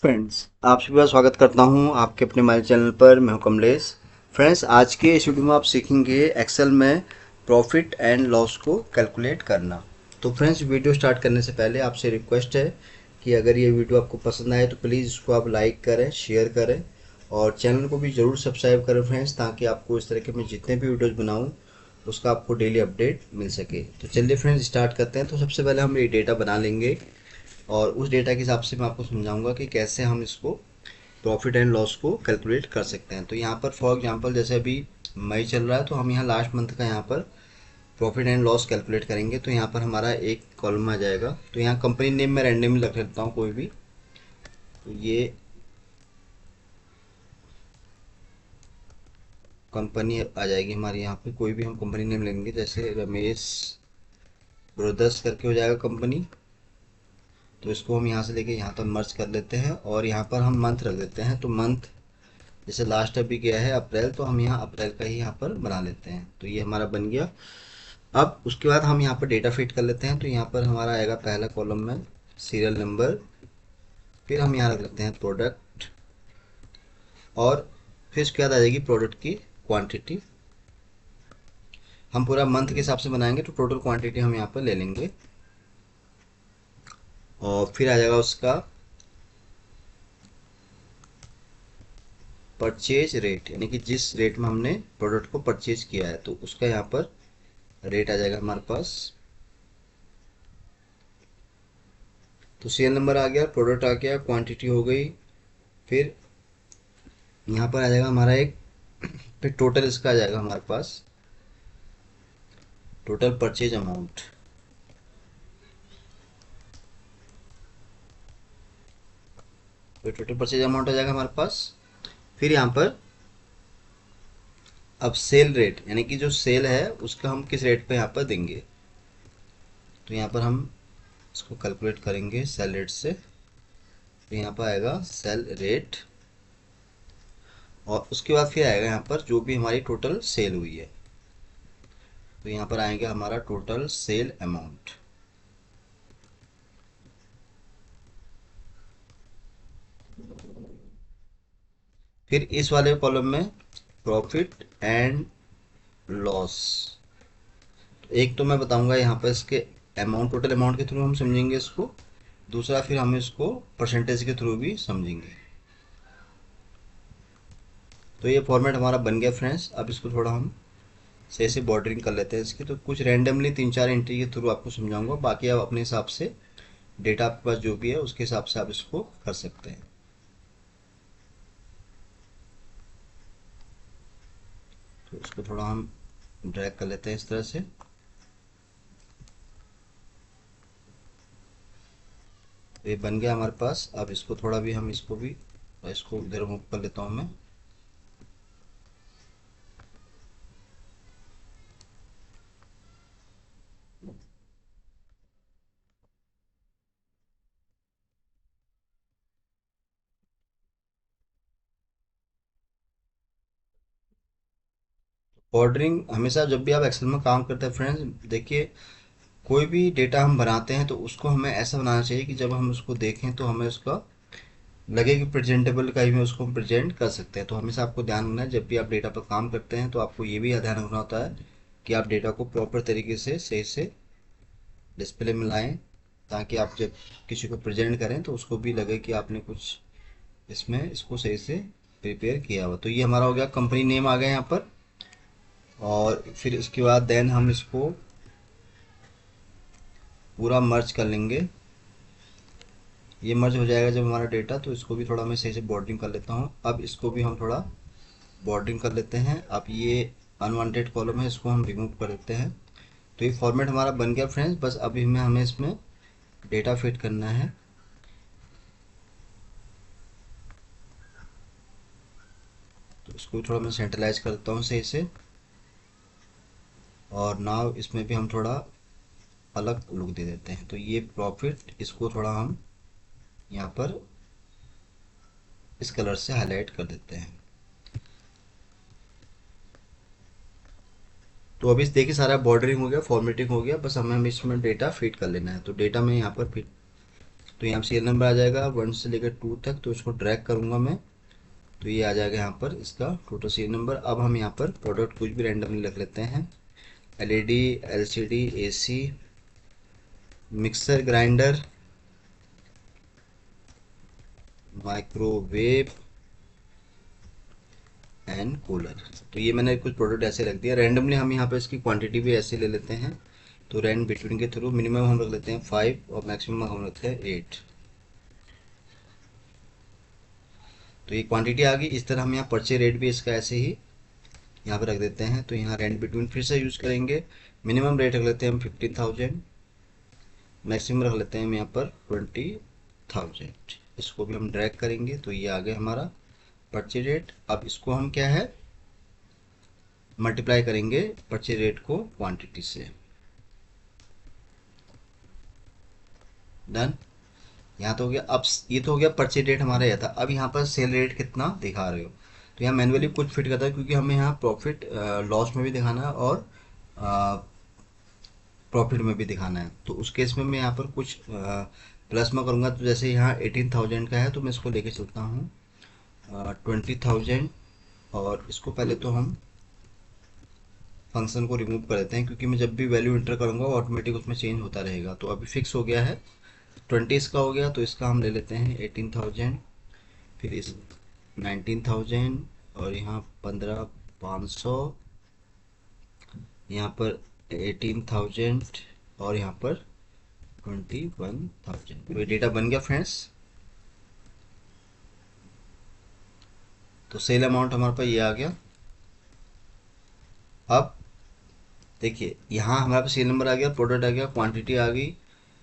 Friends, आप सभी का स्वागत करता हूं आपके अपने मोबाइल चैनल पर। मैं हूं कमलेश। फ्रेंड्स, आज के इस वीडियो में आप सीखेंगे एक्सेल में प्रॉफिट एंड लॉस को कैलकुलेट करना। तो फ्रेंड्स, वीडियो स्टार्ट करने से पहले आपसे रिक्वेस्ट है कि अगर ये वीडियो आपको पसंद आए तो प्लीज़ इसको आप लाइक करें, शेयर करें और चैनल को भी ज़रूर सब्सक्राइब करें फ्रेंड्स, ताकि आपको इस तरह के मैं जितने भी वीडियोज़ बनाऊँ उसका आपको डेली अपडेट मिल सके। तो चलिए फ्रेंड्स, स्टार्ट करते हैं। तो सबसे पहले हम ये डेटा बना लेंगे और उस डेटा के हिसाब से मैं आपको समझाऊंगा कि कैसे हम इसको प्रॉफिट एंड लॉस को कैलकुलेट कर सकते हैं। तो यहाँ पर फॉर एग्जांपल जैसे अभी मई चल रहा है, तो हम यहाँ लास्ट मंथ का यहाँ पर प्रॉफिट एंड लॉस कैलकुलेट करेंगे। तो यहाँ पर हमारा एक कॉलम आ जाएगा। तो यहाँ कंपनी नेम मैं रैंडमली रख लेता हूँ कोई भी। तो ये कंपनी आ जाएगी हमारी, यहाँ पे कोई भी हम कंपनी नेम लेंगे, जैसे रमेश ब्रदर्स करके हो जाएगा कंपनी। तो इसको हम यहाँ से लेके यहाँ तक मर्ज कर लेते हैं और यहाँ पर हम मंथ रख देते हैं। तो मंथ जैसे लास्ट अभी गया है अप्रैल, तो हम यहाँ अप्रैल का ही यहाँ पर बना लेते हैं। तो ये हमारा बन गया। अब उसके बाद हम यहाँ पर डेटा फिट कर लेते हैं। तो यहाँ पर हमारा आएगा पहला कॉलम में सीरियल नंबर, फिर हम यहाँ रख लेते हैं प्रोडक्ट और फिर उसके बाद आ जाएगी प्रोडक्ट की क्वांटिटी। हम पूरा मंथ के हिसाब से बनाएंगे तो टोटल क्वांटिटी हम यहाँ पर ले लेंगे और फिर आ जाएगा उसका परचेज रेट, यानी कि जिस रेट में हमने प्रोडक्ट को परचेज किया है तो उसका यहाँ पर रेट आ जाएगा हमारे पास। तो सीरियल नंबर आ गया, प्रोडक्ट आ गया, क्वांटिटी हो गई। फिर यहाँ पर आ जाएगा हमारा एक, फिर टोटल इसका आ जाएगा हमारे पास टोटल परचेज अमाउंट। तो टोटल परचेज अमाउंट आ जाएगा हमारे पास। फिर यहाँ पर अब सेल रेट, यानी कि जो सेल है उसका हम किस रेट पे यहाँ पर देंगे। तो यहाँ पर हम इसको कैलकुलेट करेंगे सेल रेट से। तो यहाँ पर आएगा सेल रेट और उसके बाद फिर आएगा यहाँ पर जो भी हमारी टोटल सेल हुई है। तो यहाँ पर आएगा हमारा टोटल सेल अमाउंट। फिर इस वाले कॉलम में प्रॉफिट एंड लॉस। एक तो मैं बताऊंगा यहाँ पर इसके अमाउंट, टोटल अमाउंट के थ्रू हम समझेंगे इसको। दूसरा फिर हम इसको परसेंटेज के थ्रू भी समझेंगे। तो ये फॉर्मेट हमारा बन गया फ्रेंड्स। अब इसको थोड़ा हम सही से बॉर्डरिंग कर लेते हैं इसकी। तो कुछ रैंडमली 3-4 एंट्री के थ्रू आपको समझाऊंगा, बाकी आप अपने हिसाब से डेटा आपके पास जो भी है उसके हिसाब से आप इसको कर सकते हैं। तो इसको थोड़ा हम ड्रैग कर लेते हैं इस तरह से। तो ये बन गया हमारे पास। अब इसको थोड़ा भी हम इसको इधर मूव कर लेता हूँ मैं। बॉर्डरिंग हमेशा जब भी आप एक्सेल में काम करते हैं फ्रेंड्स, देखिए कोई भी डेटा हम बनाते हैं तो उसको हमें ऐसा बनाना चाहिए कि जब हम उसको देखें तो हमें उसका लगे कि प्रेजेंटेबल का ही में उसको हम प्रेजेंट कर सकते हैं। तो हमेशा आपको ध्यान रखना है, जब भी आप डेटा पर काम करते हैं तो आपको ये भी ध्यान रखना होता है कि आप डेटा को प्रॉपर तरीके से सही से डिस्प्ले में लाएं, ताकि आप जब किसी को प्रेजेंट करें तो उसको भी लगे कि आपने कुछ इसमें इसको सही से प्रिपेयर किया हुआ। तो ये हमारा हो गया, कंपनी नेम आ गया यहाँ पर। और फिर इसके बाद देन हम इसको पूरा मर्ज कर लेंगे। ये मर्ज हो जाएगा जब हमारा डेटा, तो इसको भी थोड़ा मैं सही से बॉर्डरिंग कर लेता हूँ। अब इसको भी हम थोड़ा बॉर्डरिंग कर लेते हैं। अब ये अनवांटेड कॉलम है, इसको हम रिमूव कर देते हैं। तो ये फॉर्मेट हमारा बन गया फ्रेंड्स। बस अभी हमें इसमें डेटा फिट करना है। तो इसको थोड़ा मैं सेंट्रलाइज करता हूँ सही से। और नाव इसमें भी हम थोड़ा अलग लुक दे देते हैं। तो ये प्रॉफिट, इसको थोड़ा हम यहाँ पर इस कलर से हाईलाइट कर देते हैं। तो अभी देखिए सारा बॉर्डरिंग हो गया, फॉर्मेटिंग हो गया। बस हमें इसमें डेटा फिट कर लेना है। तो डेटा में यहाँ पर फिट तो यहाँ सीरियल नंबर आ जाएगा 1 से लेकर 2 तक, तो इसको ड्रैग करूँगा मैं, तो ये आ जाएगा यहाँ पर इसका टोटल सीरियल नंबर। अब हम यहाँ पर प्रोडक्ट कुछ भी रैंडमली रख लेते हैं, LED, LCD, AC, mixer grinder, microwave and cooler. तो ये मैंने कुछ प्रोडक्ट ऐसे रख दिया रैंडमली। हम यहाँ पर इसकी क्वांटिटी भी ऐसे ले लेते हैं, तो रैंड बिटवीन के थ्रू मिनिमम हम रख लेते हैं 5 और मैक्सिमम हम रखते हैं 8। तो ये क्वांटिटी आ गई। इस तरह हम यहाँ परचेज रेट भी इसका ऐसे ही यहाँ पर रख देते हैं। तो यहाँ रेंट बिटवीन फिर से यूज़ करेंगे, मिनिमम रेट रख लेते हैं हम 15,000, मैक्सिमम रख लेते हैं हम यहाँ पर 20,000। इसको भी हम ड्रैग करेंगे, तो ये आ गया हमारा परचेज रेट। अब इसको हम क्या है मल्टीप्लाई करेंगे परचेज रेट को क्वांटिटी से। डन, यहाँ तो हो गया। अब ये तो हो गया परचेज रेट हमारा यह था। अब यहाँ पर सेल रेट कितना दिखा रहे हो, तो यहाँ मैनुअली कुछ फिट करता है, क्योंकि हमें यहाँ प्रॉफिट लॉस में भी दिखाना है और प्रॉफिट में भी दिखाना है। तो उस केस में मैं यहाँ पर कुछ प्लस में करूँगा। तो जैसे यहाँ 18,000 का है, तो मैं इसको लेके चलता हूँ 20,000, और इसको पहले तो हम फंक्शन को रिमूव कर देते हैं, क्योंकि मैं जब भी वैल्यू इंटर करूँगा ऑटोमेटिक उसमें चेंज होता रहेगा। तो अभी फिक्स हो गया है 20 इसका हो गया, तो इसका हम ले लेते हैं 18,000, फिर इस 19,000, और यहाँ 15,500, यहाँ पर 18,000, और यहाँ पर 21,000। तो ये डेटा बन गया फ्रेंड्स। तो सेल अमाउंट हमारे पास ये आ गया। अब देखिए यहाँ हमारे पास सेल नंबर आ गया, प्रोडक्ट आ गया, क्वांटिटी आ गई।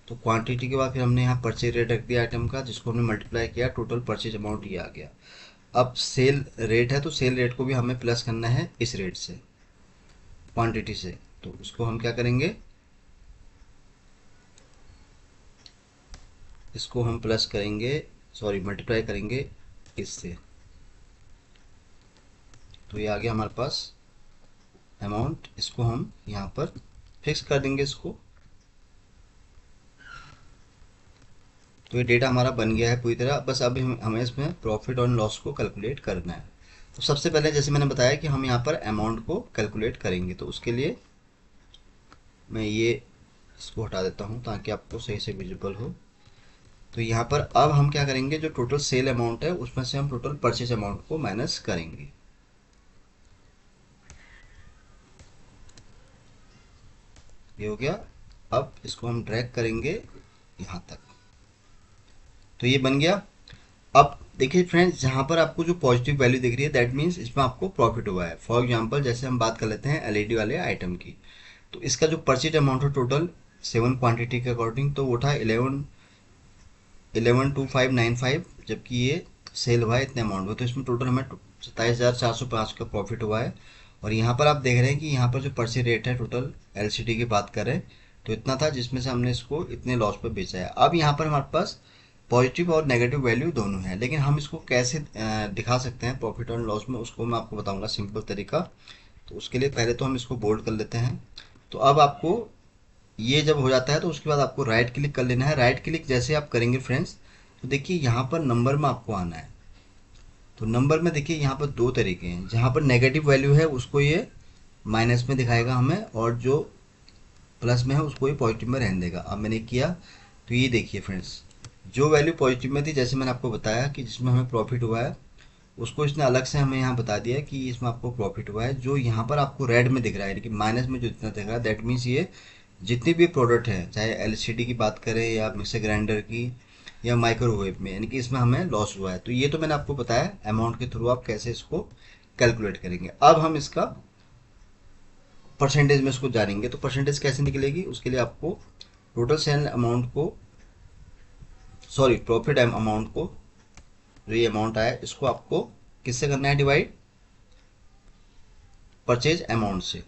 तो क्वांटिटी के बाद फिर हमने यहाँ परचेज रेट रख दिया आइटम का, जिसको हमने मल्टीप्लाई किया, टोटल परचेज अमाउंट ये आ गया। अब सेल रेट है, तो सेल रेट को भी हमें प्लस करना है इस रेट से, क्वांटिटी से। तो उसको हम क्या करेंगे, इसको हम प्लस करेंगे, सॉरी मल्टीप्लाई करेंगे इससे। तो ये आ गया हमारे पास अमाउंट। इसको हम यहाँ पर फिक्स कर देंगे इसको। तो ये डेटा हमारा बन गया है पूरी तरह। बस अब हमें इसमें प्रॉफिट और लॉस को कैलकुलेट करना है। तो सबसे पहले जैसे मैंने बताया कि हम यहाँ पर अमाउंट को कैलकुलेट करेंगे, तो उसके लिए मैं ये इसको हटा देता हूँ ताकि आपको सही से विजिबल हो। तो यहाँ पर अब हम क्या करेंगे, जो टोटल सेल अमाउंट है उसमें से हम टोटल परचेज अमाउंट को माइनस करेंगे। ये हो गया। अब इसको हम ड्रैग करेंगे यहाँ तक, तो ये बन गया। अब देखिए फ्रेंड्स, जहाँ पर आपको जो पॉजिटिव वैल्यू दिख रही है दैट मीन्स इसमें आपको प्रॉफिट हुआ है। फॉर एग्जांपल जैसे हम बात कर लेते हैं एलईडी वाले आइटम की, तो इसका जो परचेज अमाउंट है टोटल 7 क्वांटिटी के अकॉर्डिंग, तो वो था 11,2595, जबकि ये सेल हुआ है इतने अमाउंट में। तो इसमें टोटल हमें 27,405 का प्रॉफिट हुआ है। और यहाँ पर आप देख रहे हैं कि यहाँ पर जो परचेज रेट है टोटल एलसीडी की बात करें तो इतना था, जिसमें से हमने इसको इतने लॉस पर बेचा है। अब यहाँ पर हमारे पास पॉजिटिव और नेगेटिव वैल्यू दोनों है, लेकिन हम इसको कैसे दिखा सकते हैं प्रॉफिट और लॉस में, उसको मैं आपको बताऊंगा सिंपल तरीका। तो उसके लिए पहले तो हम इसको बोल्ड कर लेते हैं। तो अब आपको ये जब हो जाता है तो उसके बाद आपको राइट क्लिक कर लेना है। राइट क्लिक जैसे आप करेंगे फ्रेंड्स, तो देखिए यहाँ पर नंबर में आपको आना है। तो नंबर में देखिए यहाँ पर दो तरीके हैं, जहाँ पर नेगेटिव वैल्यू है उसको ये माइनस में दिखाएगा हमें, और जो प्लस में है उसको ये पॉजिटिव में रहने देगा। अब मैंने किया तो ये देखिए फ्रेंड्स, जो वैल्यू पॉजिटिव में थी, जैसे मैंने आपको बताया कि जिसमें हमें प्रॉफिट हुआ है, उसको इसने अलग से हमें यहाँ बता दिया कि इसमें आपको प्रॉफिट हुआ है। जो यहाँ पर आपको रेड में दिख रहा है, यानी कि माइनस में जो इतना दिख रहा है, दैट मीन्स ये जितनी भी प्रोडक्ट है, चाहे एलसीडी की बात करें या मिक्सर ग्राइंडर की या माइक्रोवेव में, यानी कि इसमें हमें लॉस हुआ है। तो ये तो मैंने आपको बताया अमाउंट के थ्रू आप कैसे इसको कैलकुलेट करेंगे। अब हम इसका परसेंटेज में इसको जानेंगे। तो परसेंटेज कैसे निकलेगी, उसके लिए आपको टोटल सेल अमाउंट को, सॉरी प्रॉफिट अमाउंट को, जो ये अमाउंट आया इसको आपको किससे करना है डिवाइड, परचेज अमाउंट से,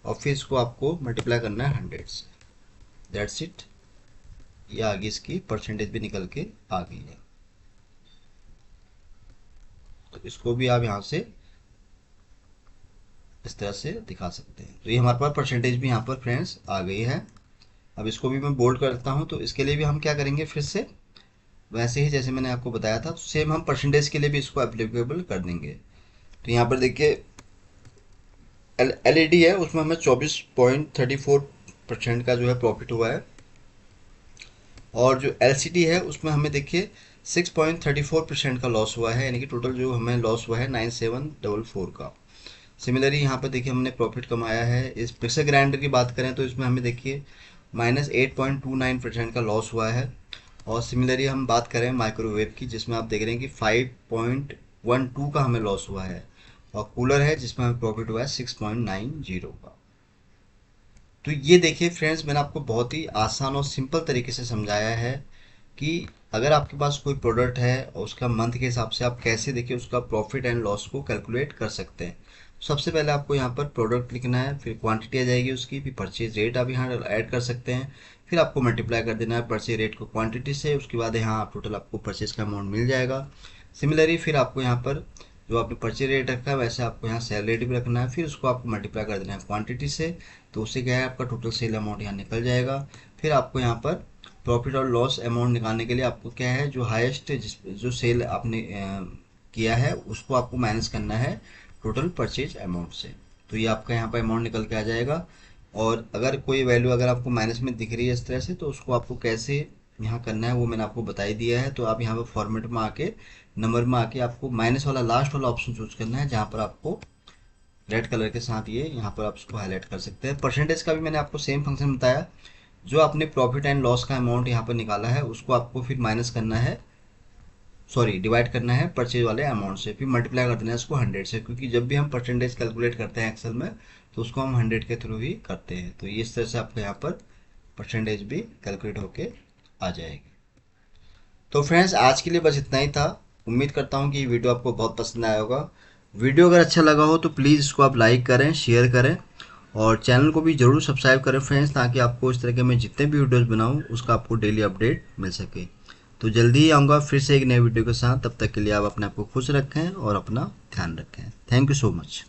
और फिर इसको आपको मल्टीप्लाई करना है 100 से। That's it. ये आगे इसकी परसेंटेज भी निकल के आ गई है। तो इसको भी आप यहाँ से इस तरह से दिखा सकते हैं। तो ये हमारे पास परसेंटेज भी यहाँ पर फ्रेंड्स आ गई है। अब इसको भी मैं बोल्ड करता हूँ। तो इसके लिए भी हम क्या करेंगे, फिर से वैसे ही जैसे मैंने आपको बताया था, सेम हम परसेंटेज के लिए भी इसको एप्लीकेबल कर देंगे। तो यहाँ पर देखिए एलईडी है, उसमें हमें 24.34% का जो है प्रॉफिट हुआ है, और जो एलसीडी है उसमें हमें देखिए 6.34% का लॉस हुआ है, यानी कि टोटल जो हमें लॉस हुआ है 9744 का। सिमिलरली यहाँ पर देखिए हमने प्रॉफिट कमाया है। इस मिक्सर ग्राइंडर की बात करें तो इसमें हमें देखिए -8.29% का लॉस हुआ है। और सिमिलरली हम बात करें माइक्रोवेव की, जिसमें आप देख रहे हैं कि 5.12 का हमें लॉस हुआ है, और कूलर है जिसमें हमें प्रॉफिट हुआ है 6.90 का। तो ये देखिए फ्रेंड्स, मैंने आपको बहुत ही आसान और सिंपल तरीके से समझाया है कि अगर आपके पास कोई प्रोडक्ट है और उसका मंथ के हिसाब से आप कैसे देखिए उसका प्रॉफिट एंड लॉस को कैलकुलेट कर सकते हैं। सबसे पहले आपको यहाँ पर प्रोडक्ट लिखना है, फिर क्वांटिटी आ जाएगी उसकी, फिर परचेज रेट आप यहाँ ऐड कर सकते हैं, फिर आपको मल्टीप्लाई कर देना है परचेज रेट को क्वांटिटी से। उसके बाद यहाँ आप टोटल आपको परचेज का अमाउंट मिल जाएगा। सिमिलरली फिर आपको यहाँ पर जो आपने परचेज रेट रखा है वैसे आपको यहाँ सेल रेट भी रखना है, फिर उसको आपको मल्टीप्लाई कर देना है क्वांटिटी से। तो उससे क्या है, आपका टोटल सेल अमाउंट यहाँ निकल जाएगा। फिर आपको यहाँ पर प्रॉफिट और लॉस अमाउंट निकालने के लिए आपको क्या है, जो हाईएस्ट जो सेल आपने किया है उसको आपको माइनस करना है टोटल परचेज अमाउंट से। तो ये आपका यहाँ पर अमाउंट निकल के आ जाएगा। और अगर कोई वैल्यू अगर आपको माइनस में दिख रही है इस तरह से, तो उसको आपको कैसे यहाँ करना है वो मैंने आपको बता ही दिया है। तो आप यहाँ पर फॉर्मेट में आके नंबर में आके आपको माइनस वाला लास्ट वाला ऑप्शन चूज करना है, जहाँ पर आपको रेड कलर के साथ ये यहाँ पर आप उसको हाईलाइट कर सकते हैं। परसेंटेज का भी मैंने आपको सेम फंक्शन बताया। जो आपने प्रॉफिट एंड लॉस का अमाउंट यहाँ पर निकाला है उसको आपको फिर माइनस करना है, सॉरी डिवाइड करना है परचेज वाले अमाउंट से, फिर मल्टीप्लाई कर देना है उसको 100 से, क्योंकि जब भी हम परसेंटेज कैलकुलेट करते हैं एक्सेल में तो उसको हम 100 के थ्रू ही करते हैं। तो इस तरह से आपको यहाँ पर परसेंटेज भी कैलकुलेट होके आ जाएगी। तो फ्रेंड्स आज के लिए बस इतना ही था। उम्मीद करता हूँ कि ये वीडियो आपको बहुत पसंद आया होगा। वीडियो अगर अच्छा लगा हो तो प्लीज़ इसको आप लाइक करें, शेयर करें, और चैनल को भी ज़रूर सब्सक्राइब करें फ्रेंड्स, ताकि आपको इस तरह के मैं जितने भी वीडियोस बनाऊँ उसका आपको डेली अपडेट मिल सके। तो जल्दी ही आऊँगा फिर से एक नए वीडियो के साथ। तब तक के लिए आप अपने आप को खुश रखें और अपना ध्यान रखें। Thank you so much.